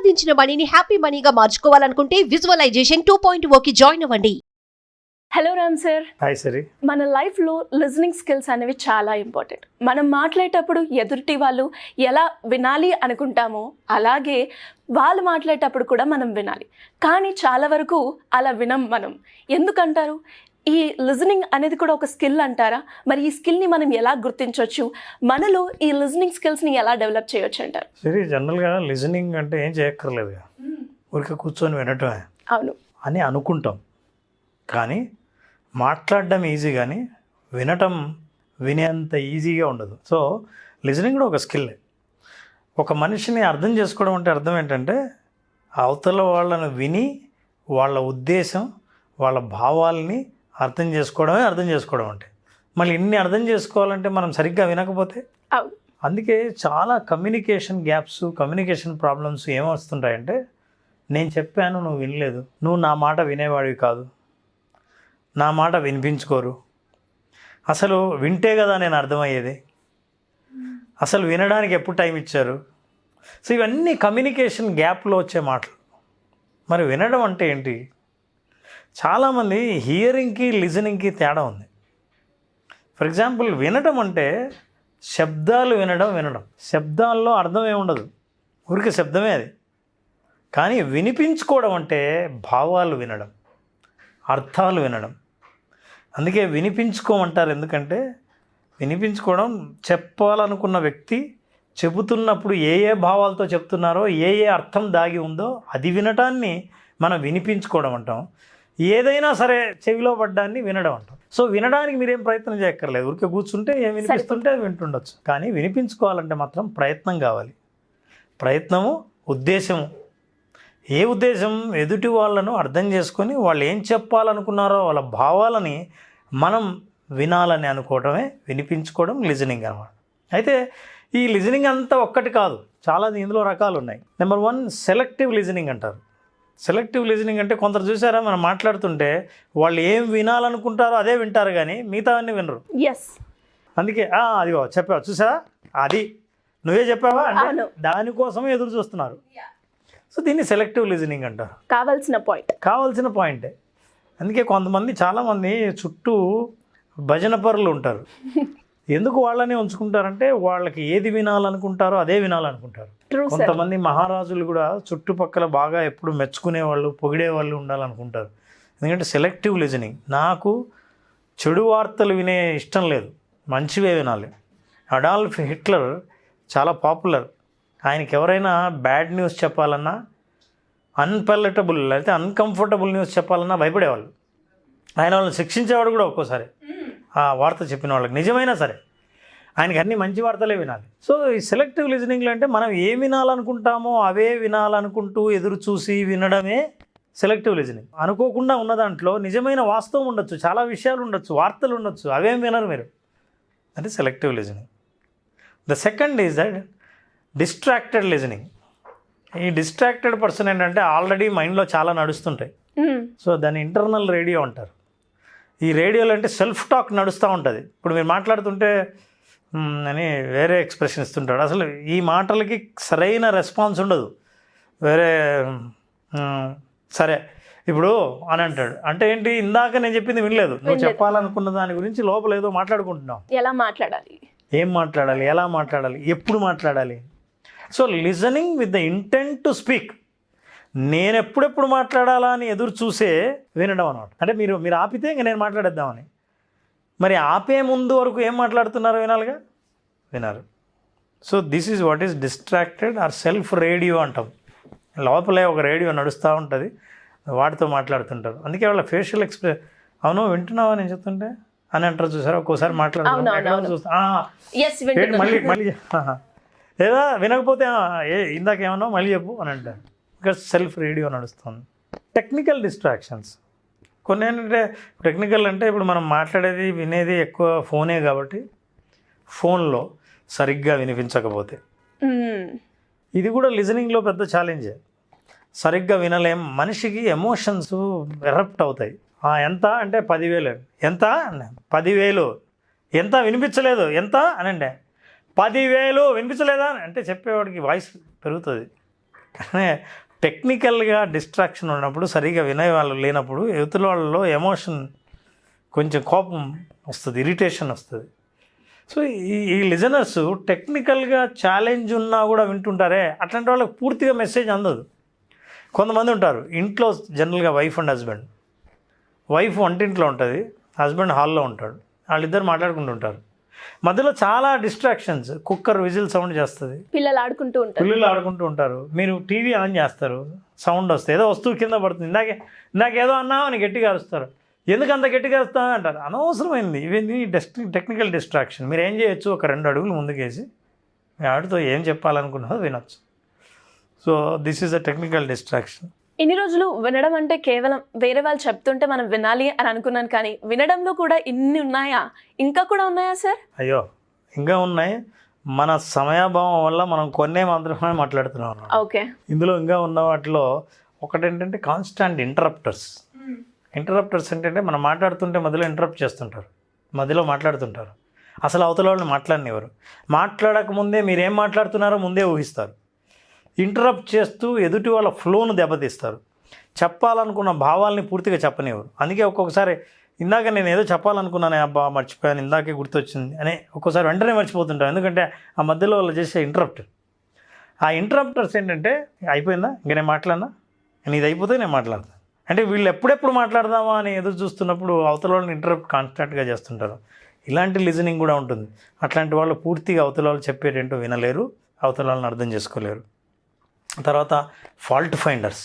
సంపాదించిన మనీని హ్యాపీ మనీగా మార్చుకోవాలనుకుంటే విజువలైజేషన్ 2.0కి జాయిన్ అవ్వండి. Hello Ram sir. హాయ్ సరి. మన లైఫ్లో లిజనింగ్ స్కిల్స్ అనేవి చాలా ఇంపార్టెంట్. మనం మాట్లాడేటప్పుడు ఎదుటి వాళ్ళు ఎలా వినాలి అనుకుంటామో అలాగే వాళ్ళు మాట్లాడేటప్పుడు కూడా మనం వినాలి. కానీ చాలా వరకు అలా వినం మనం. ఎందుకంటారు? ఈ లిజనింగ్ అనేది కూడా ఒక స్కిల్ అంటారా? మరి ఈ స్కిల్ని మనం ఎలా గుర్తించవచ్చు? మనలో ఈ లిజనింగ్ స్కిల్స్ని ఎలా డెవలప్ చేయొచ్చు అంటారు? సరే, జనరల్గా లిజనింగ్ అంటే ఏం చేయక్కర్లేదు, ఊరికే కూర్చొని వినటమే అవును అని అనుకుంటాం. కానీ మాట్లాడడం ఈజీ, కానీ వినటం వినేంత ఈజీగా ఉండదు. సో లిజనింగ్ కూడా ఒక స్కిల్. ఒక మనిషిని అర్థం చేసుకోవడం అంటే అర్థం ఏంటంటే అవతల వాళ్ళను విని వాళ్ళ ఉద్దేశం వాళ్ళ భావాల్ని అర్థం చేసుకోవడం అంటే. మళ్ళీ ఇన్ని అర్థం చేసుకోవాలంటే మనం సరిగ్గా వినకపోతే, అందుకే చాలా కమ్యూనికేషన్ గ్యాప్స్, కమ్యూనికేషన్ ప్రాబ్లమ్స్ ఏమొస్తుంటాయంటే, నేను చెప్పాను నువ్వు వినలేదు, నువ్వు నా మాట వినేవాడివి కాదు, నా మాట వినిపించుకోరు, అసలు వింటే కదా నేను అర్థమయ్యేది, అసలు వినడానికి ఎప్పుడు టైం ఇచ్చారు. సో ఇవన్నీ కమ్యూనికేషన్ గ్యాప్లో వచ్చే మాటలు. మరి వినడం అంటే ఏంటి? చాలామంది హియరింగ్కి లిజనింగ్కి తేడా ఉంది. ఫర్ ఎగ్జాంపుల్, వినడం అంటే శబ్దాలు వినడం. శబ్దాల్లో అర్థం ఏముండదు, ఊరికి శబ్దమే అది. కానీ వినిపించుకోవడం అంటే భావాలు వినడం, అర్థాలు వినడం. అందుకే వినిపించుకోమంటారు. ఎందుకంటే వినిపించుకోవడం, చెప్పాలనుకున్న వ్యక్తి చెబుతున్నప్పుడు ఏ ఏ భావాలతో చెప్తున్నారో, ఏ ఏ అర్థం దాగి ఉందో అది వినటాన్ని మనం వినిపించుకోవడం అంటాం. ఏదైనా సరే చెవిలో పడ్డాన్ని వినడం అంటాం. సో వినడానికి మీరేం ప్రయత్నం చేయక్కర్లేదు, ఊరికే కూర్చుంటే ఏం వినిపిస్తుంటే అది వింటుండొచ్చు. కానీ వినిపించుకోవాలంటే మాత్రం ప్రయత్నం కావాలి. ప్రయత్నము, ఉద్దేశము. ఏ ఉద్దేశం? ఎదుటి వాళ్ళను అర్థం చేసుకొని వాళ్ళు ఏం చెప్పాలనుకున్నారో వాళ్ళ భావాలని మనం వినాలని అనుకోవడమే వినిపించుకోవడం, లిజనింగ్ అన్నమాట. అయితే ఈ లిజనింగ్ అంతా ఒక్కటి కాదు, చాలా ఇందులో రకాలు ఉన్నాయి. నెంబర్ 1 సెలెక్టివ్ లిజనింగ్ అంటారు. సెలెక్టివ్ లిజనింగ్ అంటే కొందరు చూసారా, మనం మాట్లాడుతుంటే వాళ్ళు ఏం వినాలనుకుంటారో అదే వింటారు, కానీ మిగతా అన్నీ వినరు. అందుకే అదిగో చెప్పావు చూసారా, అది నువ్వే చెప్పావా అంటే దానికోసం ఎదురు చూస్తున్నారు. సో దీన్ని సెలెక్టివ్ లిజనింగ్ అంటారు. కావాల్సిన పాయింటే. అందుకే కొంతమంది, చాలామంది చుట్టూ భజన పరులు ఉంటారు. ఎందుకు వాళ్ళని ఉంచుకుంటారంటే వాళ్ళకి ఏది వినాలనుకుంటారో అదే వినాలనుకుంటారు. కొంతమంది మహారాజులు కూడా చుట్టుపక్కల బాగా ఎప్పుడు మెచ్చుకునే వాళ్ళు, పొగిడే వాళ్ళు ఉండాలనుకుంటారు. ఎందుకంటే సెలెక్టివ్ లిజనింగ్. నాకు చెడు వార్తలు వినే ఇష్టం లేదు, మంచివే వినాలి. అడాల్ఫ్ హిట్లర్ చాలా పాపులర్. ఆయనకి ఎవరైనా బ్యాడ్ న్యూస్ చెప్పాలన్నా, అన్పలెటబుల్ అయితే అన్కంఫర్టబుల్ న్యూస్ చెప్పాలన్నా భయపడేవాళ్ళు. ఆయన వాళ్ళని శిక్షించేవాడు కూడా ఒక్కోసారి, ఆ వార్త చెప్పిన వాళ్ళకి నిజమైనా సరే. ఆయనకి అన్ని మంచి వార్తలే వినాలి. సో ఈ సెలెక్టివ్ లిజనింగ్లో అంటే మనం ఏం వినాలనుకుంటామో అవే వినాలనుకుంటూ ఎదురు చూసి వినడమే సెలెక్టివ్ లిజనింగ్. అనుకోకుండా ఉన్న దాంట్లో నిజమైన వాస్తవం ఉండొచ్చు, చాలా విషయాలు ఉండొచ్చు, వార్తలు ఉండొచ్చు, అవేం వినరు మీరు. అంటే selective listening. The second is that distracted listening. ఈ డిస్ట్రాక్టెడ్ పర్సన్ ఏంటంటే ఆల్రెడీ మైండ్లో చాలా నడుస్తుంటాయి. సో దాన్ని ఇంటర్నల్ రేడియో అంటారు. ఈ రేడియోలో అంటే సెల్ఫ్ టాక్ నడుస్తూ ఉంటుంది. ఇప్పుడు మీరు మాట్లాడుతుంటే అని వేరే ఎక్స్ప్రెషన్ ఇస్తుంటాడు, అసలు ఈ మాటలకి సరైన రెస్పాన్స్ ఉండదు. వేరే సరే ఇప్పుడు అని అంటాడు. అంటే ఏంటి? ఇందాక నేను చెప్పింది వినలేదు, నువ్వు చెప్పాలనుకున్న దాని గురించి లోపల ఏదో మాట్లాడుకుంటున్నావు. ఎలా మాట్లాడాలి, ఏం మాట్లాడాలి, ఎలా మాట్లాడాలి, ఎప్పుడు మాట్లాడాలి. So listening with the intent to speak. నేను ఎప్పుడెప్పుడు మాట్లాడాలా అని ఎదురు చూసే వినడం అన్నమాట. అంటే మీరు ఆపితే ఇంక నేను మాట్లాడేద్దామని. మరి ఆపే ముందు వరకు ఏం మాట్లాడుతున్నారో వినాలిగా, వినారు. So this is what is distracted or self radio అంటాం. లోపలే ఒక రేడియో నడుస్తూ ఉంటుంది, వాటితో మాట్లాడుతుంటారు. అందుకే వాళ్ళ ఫేషియల్ ఎక్స్ప్రెస్, అవును వింటున్నావా నేను చెప్తుంటే అని అంటారు. చూసారా, ఒక్కోసారి మాట్లాడుతున్నా చూస్తా మళ్ళీ లేదా వినకపోతే ఇందాక ఏమన్నా మళ్ళీ చెప్పు అని అంటారు. ఇంకా సెల్ఫ్ రేడియో నడుస్తుంది. టెక్నికల్ డిస్ట్రాక్షన్స్ కొన్ని ఏంటంటే, టెక్నికల్ అంటే ఇప్పుడు మనం మాట్లాడేది వినేది ఎక్కువ ఫోనే కాబట్టి ఫోన్లో సరిగ్గా వినిపించకపోతే ఇది కూడా లిజనింగ్లో పెద్ద ఛాలెంజే. సరిగ్గా వినలేం, మనిషికి ఎమోషన్స్ ఎరప్ట్ అవుతాయి. ఎంత అంటే 10,000, ఎంత 10,000, ఎంత వినిపించలేదు, ఎంత అని అంటే 10,000 వినిపించలేదా అంటే చెప్పేవాడికి వాయిస్ పెరుగుతుంది. కానీ టెక్నికల్గా డిస్ట్రాక్షన్ ఉన్నప్పుడు సరిగా వినే వాళ్ళు లేనప్పుడు యువతుల వాళ్ళలో ఎమోషన్ కొంచెం కోపం వస్తుంది, ఇరిటేషన్ వస్తుంది. సో ఈ లిజనర్స్ టెక్నికల్గా ఛాలెంజ్ ఉన్నా కూడా వింటుంటారే, అట్లాంటి వాళ్ళకి పూర్తిగా మెసేజ్ అందదు. కొంతమంది ఉంటారు ఇంట్లో జనరల్గా వైఫ్ అండ్ హస్బెండ్, వైఫ్ వంటింట్లో ఉంటుంది, హస్బెండ్ హాల్లో ఉంటాడు, వాళ్ళిద్దరు మాట్లాడుకుంటుంటారు. మధ్యలో చాలా డిస్ట్రాక్షన్స్, కుక్కర్ విజిల్ సౌండ్ చేస్తుంది, పిల్లలు ఆడుకుంటూ ఉంటారు, మీరు టీవీ ఆన్ చేస్తారు, సౌండ్ వస్తుంది, ఏదో వస్తువు కింద పడుతుంది, ఇందాకేదో అన్నావు అని గట్టిగా అరుస్తారు, ఎందుకు అంత గట్టిగా వస్తా అంటారు. అనవసరమైంది ఇవన్నీ టెక్నికల్ డిస్ట్రాక్షన్. మీరు ఏం చేయొచ్చు, ఒక 2 అడుగులు ముందుకేసి మీ ఆవిడతో ఏం చెప్పాలనుకున్నదో వినొచ్చు. So this is a technical distraction. ఇన్ని రోజులు వినడం అంటే కేవలం వేరే వాళ్ళు చెప్తుంటే మనం వినాలి అని అనుకున్నాను, కానీ వినడంలో కూడా ఇన్ని ఉన్నాయా, ఇంకా కూడా ఉన్నాయా సార్? అయ్యో ఇంకా ఉన్నాయి. మన సమయాభావం వల్ల మనం కొన్నే మాత్రమే మాట్లాడుతున్నాం. ఓకే, ఇందులో ఇంకా ఉన్న వాటిలో ఒకటేంటంటే కాన్స్టాంట్ ఇంటరప్టర్స్. ఇంటరప్టర్స్ ఏంటంటే మనం మాట్లాడుతుంటే మధ్యలో ఇంటరప్ట్ చేస్తుంటారు, మధ్యలో మాట్లాడుతుంటారు, అసలు అవతల వాళ్ళని మాట్లాడనివ్వరు. మాట్లాడకముందే మీరేం మాట్లాడుతున్నారో ముందే ఊహిస్తారు. ఇంటరప్ట్ చేస్తూ ఎదుటి వాళ్ళ ఫ్లోను దెబ్బతీస్తారు. చెప్పాలనుకున్న భావాల్ని పూర్తిగా చెప్పనివ్వరు. అందుకే ఒక్కొక్కసారి ఇందాక నేను ఏదో చెప్పాలనుకున్నానే, అబ్బా మర్చిపోయాను, ఇందాకే గుర్తొచ్చింది అని ఒక్కోసారి వెంటనే మర్చిపోతుంటాను. ఎందుకంటే ఆ మధ్యలో వాళ్ళు చేసే ఇంటరప్ట్. ఆ ఇంటరప్టర్స్ ఏంటంటే అయిపోయిందా, ఇంక నేను మాట్లాడినా, నీది అయిపోతే నేను మాట్లాడతాను అంటే వీళ్ళు ఎప్పుడెప్పుడు మాట్లాడదామా అని ఎదురు చూస్తున్నప్పుడు అవతల వాళ్ళని ఇంటరప్ట్ కాన్స్టాంట్గా చేస్తుంటారు. ఇలాంటి లిజనింగ్ కూడా ఉంటుంది. అట్లాంటి వాళ్ళు పూర్తిగా అవతల వాళ్ళు చెప్పేటేంటో వినలేరు, అవతల వాళ్ళని అర్థం చేసుకోలేరు. తర్వాత ఫాల్ట్ ఫైండర్స్.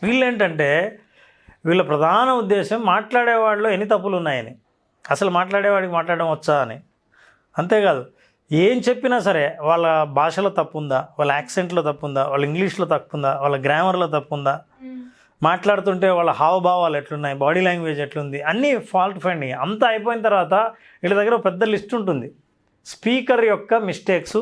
వీళ్ళేంటంటే వీళ్ళ ప్రధాన ఉద్దేశం మాట్లాడేవాడిలో ఎన్ని తప్పులు ఉన్నాయని, అసలు మాట్లాడేవాడికి మాట్లాడడం వచ్చా అని. అంతేకాదు ఏం చెప్పినా సరే వాళ్ళ భాషలో తప్పు ఉందా, వాళ్ళ యాక్సెంట్లో తప్పు ఉందా, వాళ్ళ ఇంగ్లీష్లో తప్పు ఉందా, వాళ్ళ గ్రామర్లో తప్పు ఉందా, మాట్లాడుతుంటే వాళ్ళ హావభావాలు ఎట్లున్నాయి, బాడీ లాంగ్వేజ్ ఎట్లుంది, అన్నీ ఫాల్ట్ ఫైండింగ్. అంతా అయిపోయిన తర్వాత వీళ్ళ దగ్గర ఒక పెద్ద లిస్ట్ ఉంటుంది, స్పీకర్ యొక్క మిస్టేక్స్,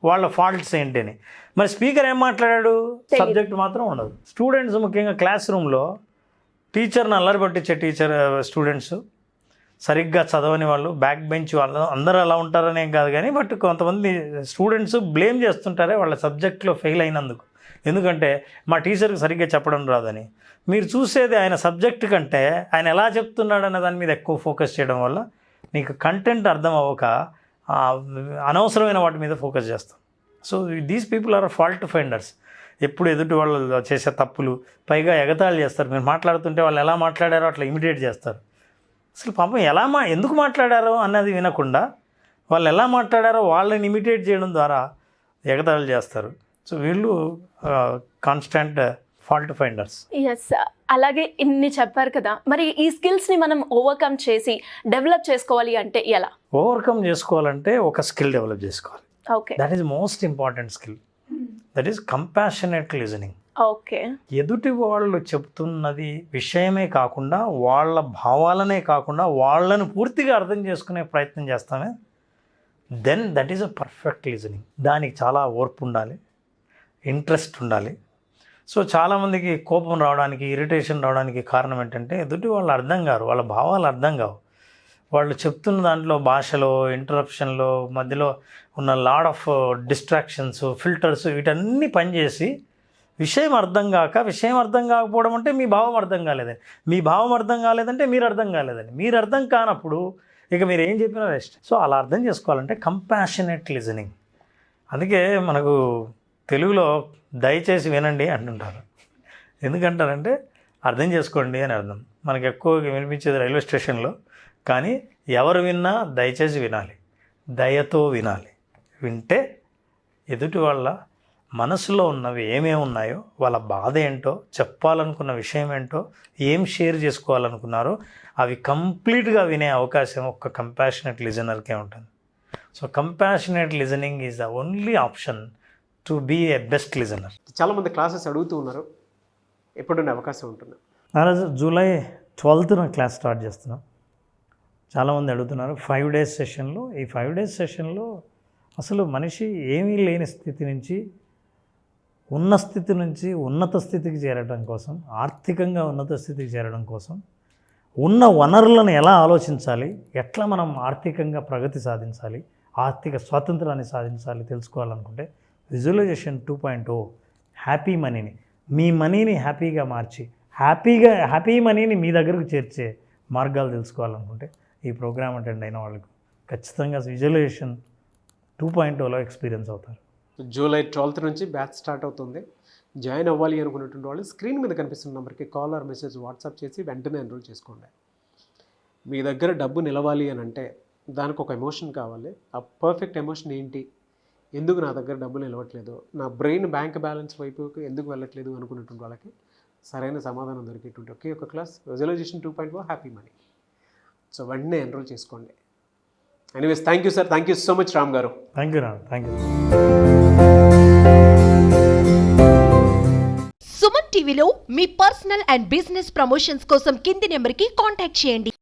వాళ్ళ ఫాల్ట్స్ ఏంటి అని. మరి స్పీకర్ ఏం మాట్లాడాడు, సబ్జెక్ట్ మాత్రం ఉండదు. స్టూడెంట్స్ ముఖ్యంగా క్లాస్ రూమ్లో టీచర్ని అల్లరి పట్టించే స్టూడెంట్స్, సరిగ్గా చదవని వాళ్ళు, బ్యాక్ బెంచ్ వాళ్ళు, అందరూ అలా ఉంటారనేం కాదు కానీ బట్ కొంతమంది స్టూడెంట్స్ బ్లేమ్ చేస్తుంటారే వాళ్ళ సబ్జెక్ట్లో ఫెయిల్ అయినందుకు. ఎందుకంటే మా టీచర్కి సరిగ్గా చెప్పడం రాదని. మీరు చూసేది ఆయన సబ్జెక్ట్ కంటే ఆయన ఎలా చెప్తున్నాడు అనే దాని మీద ఎక్కువ ఫోకస్ చేయడం వల్ల నీకు కంటెంట్ అర్థం అవ్వక అనవసరమైన వాటి మీద ఫోకస్ చేస్తాం. So these people are fault finders. ఎప్పుడు ఎదుటి వాళ్ళు చేసే తప్పులు, పైగా ఎగతాళి చేస్తారు. మీరు మాట్లాడుతుంటే వాళ్ళు ఎలా మాట్లాడారో అట్లా ఇమిటేట్ చేస్తారు. అసలు పాపం ఎందుకు మాట్లాడారో అన్నది వినకుండా వాళ్ళు ఎలా మాట్లాడారో వాళ్ళని ఇమిటేట్ చేయడం ద్వారా ఎగతాళి చేస్తారు. సో వీళ్ళు కాన్స్టాంట్ ఫాల్ట్ ఫైండర్స్. ఎస్, అలాగే ఇన్ని చెప్పారు కదా, మరి ఈ స్కిల్స్ని మనం ఓవర్కమ్ చేసి డెవలప్ చేసుకోవాలి అంటే ఎలా? ఓవర్కమ్ చేసుకోవాలంటే ఒక స్కిల్ డెవలప్ చేసుకోవాలి. Okay, that is most important skill. That is compassionate listening. Okay, ఎదుటి వాళ్ళు చెప్తున్నది విషయమే కాకుండా వాళ్ళ భావాలనే కాకుండా వాళ్ళను పూర్తిగా అర్థం చేసుకునే ప్రయత్నం చేస్తామే, then that is a perfect listening. దానికి చాలా ఓర్పు ఉండాలి, ఇంట్రెస్ట్ ఉండాలి. సో చాలామందికి కోపం రావడానికి, ఇరిటేషన్ రావడానికి కారణం ఏంటంటే ఎదుటి వాళ్ళు అర్థం కారు, వాళ్ళ భావాలు అర్థం కావు. వాళ్ళు చెప్తున్న దాంట్లో భాషలో, ఇంటరప్షన్లో, మధ్యలో ఉన్న లాడ్ ఆఫ్ డిస్ట్రాక్షన్స్, ఫిల్టర్స్, వీటన్నీ పనిచేసి విషయం అర్థం కాకపోవడం అంటే మీ భావం అర్థం కాలేదని, మీ భావం అర్థం కాలేదంటే మీరు అర్థం కాలేదని, మీరు అర్థం కానప్పుడు ఇక మీరు ఏం చెప్పినా వేస్ట్. సో అలా అర్థం చేసుకోవాలంటే కంపాషనేట్ లిజనింగ్. అందుకే మనకు తెలుగులో దయచేసి వినండి అంటుంటారు. ఎందుకంటారంటే అర్థం చేసుకోండి అని అర్థం. మనకు ఎక్కువగా వినిపించేది రైల్వే స్టేషన్లో, కానీ ఎవరు విన్నా దయచేసి వినాలి, దయతో వినాలి. వింటే ఎదుటి వాళ్ళ మనసులో ఉన్నవి ఏమేమి ఉన్నాయో, వాళ్ళ బాధ ఏంటో, చెప్పాలనుకున్న విషయం ఏంటో, ఏం షేర్ చేసుకోవాలనుకున్నారో అవి కంప్లీట్గా వినే అవకాశం ఒక్క కంపాషనేట్ లిజనర్కే ఉంటుంది. So compassionate listening is the only option to be a best listener. చాలామంది క్లాసెస్ అడుగుతూ ఉన్నారు, ఎప్పుడున్న అవకాశం ఉంటుంది? ఈరోజు జూలై 12th క్లాస్ స్టార్ట్ చేస్తున్నాం. చాలామంది అడుగుతున్నారు 5 days సెషన్లో. ఈ 5 days సెషన్లో అసలు మనిషి ఏమీ లేని స్థితి నుంచి, ఉన్న స్థితి నుంచి ఉన్నత స్థితికి చేరడం కోసం, ఆర్థికంగా ఉన్నత స్థితికి చేరడం కోసం, ఉన్న వనరులను ఎలా ఆలోచించాలి, ఎట్లా మనం ఆర్థికంగా ప్రగతి సాధించాలి, ఆర్థిక స్వాతంత్రాన్ని సాధించాలి తెలుసుకోవాలనుకుంటే విజువలైజేషన్ 2.0 హ్యాపీ మనీని, మీ మనీని హ్యాపీగా మార్చి హ్యాపీ మనీని మీ దగ్గరకు చేర్చే మార్గాలు తెలుసుకోవాలనుకుంటే ఈ ప్రోగ్రామ్ అటెండ్ అయిన వాళ్ళకు ఖచ్చితంగా విజువలైజేషన్ 2.0లో ఎక్స్పీరియన్స్ అవుతారు. జూలై 12th నుంచి బ్యాచ్ స్టార్ట్ అవుతుంది. జాయిన్ అవ్వాలి అనుకున్నటువంటి వాళ్ళు స్క్రీన్ మీద కనిపిస్తున్న నెంబర్కి కాల్ ఆర్ మెసేజ్ వాట్సాప్ చేసి వెంటనే ఎన్రోల్ చేసుకోండి. మీ దగ్గర డబ్బు నిలవాలి అని అంటే దానికి ఒక ఎమోషన్ కావాలి. ఆ పర్ఫెక్ట్ ఎమోషన్ ఏంటి, ఎందుకు నా దగ్గర డబ్బు నిలవట్లేదు, నా బ్రెయిన్ బ్యాంక్ బ్యాలెన్స్ వైపుకి ఎందుకు వెళ్ళట్లేదు అనుకున్నటువంటి వాళ్ళకి సరైన సమాధానం దొరికేటువంటి ఒకే ఒక class visualization 2.0 happy money. So వెంటనే ఎన్రోల్ చేసుకోండి. Anyways thank you sir, thank you so much Ram గారు. Thank you Ram, thank you. Suman టీవీలో మీ పర్సనల్ అండ్ బిజినెస్ ప్రమోషన్స్ కోసం కింది నెంబర్కి కాంటాక్ట్ చేయండి.